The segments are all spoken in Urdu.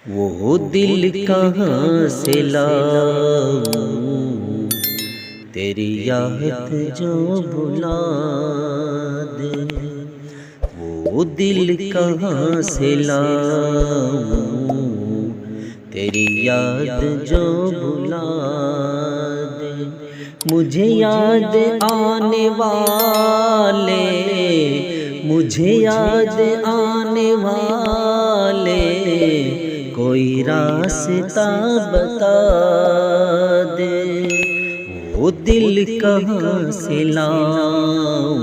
وہ دل کہاں سے لاؤں تیری یاد جو بلا دے، وہ دل کہاں سے لاؤں تیری یاد جو بلا دے۔ مجھے یاد آنے والے، مجھے یاد آنے والے کوئی راستہ بتا دے، وہ دل کہاں سے لاؤں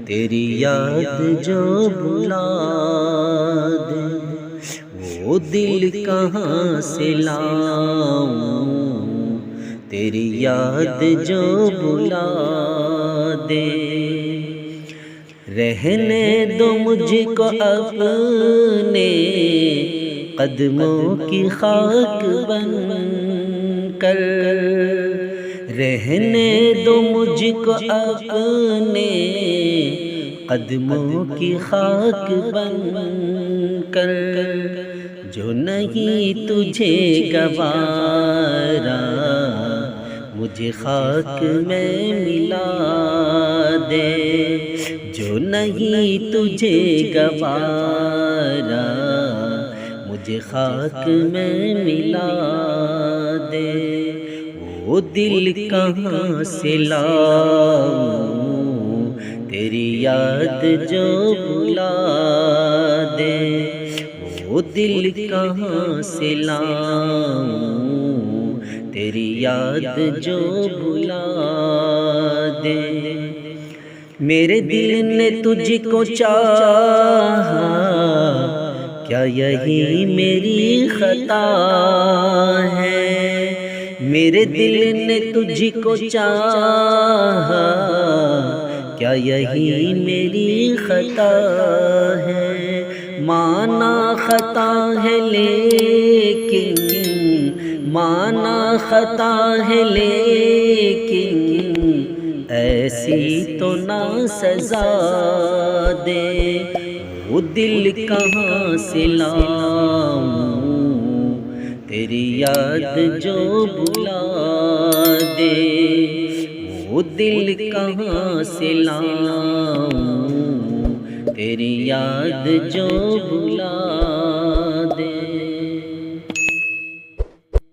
تیری یاد جو بلا دے، وہ دل کہاں سے لاؤں تیری یاد جو بلا دے۔ رہنے دو مجھ کو اپنے قدموں کی خاک بن کر، رہنے دو مجھ کو اپنے قدموں کی خاک بن کر، جو نہیں تجھے گوارا مجھے خاک میں ملا دے، جو نہیں تجھے گوارا مجھے خاک میں ملا دے، وہ دل کہاں سے لاؤں تیری یاد جو بلا دے، وہ دل کہاں سے لاؤں تیری یاد جو بلا دے۔ میرے دل نے تجھ کو چاہا، کیا یہی میری خطا ہے؟ میرے دل نے تجھ کو چاہا، کیا یہی میری خطا ہے؟ مانا خطا ہے لیکن، مانا خطا ہے لیکن ایسی تو نہ سزا دے، وہ دل کہاں سے لاؤں تیری یاد جو بلا دے، وہ دل کہاں سے لاؤں تیری یاد جو بلا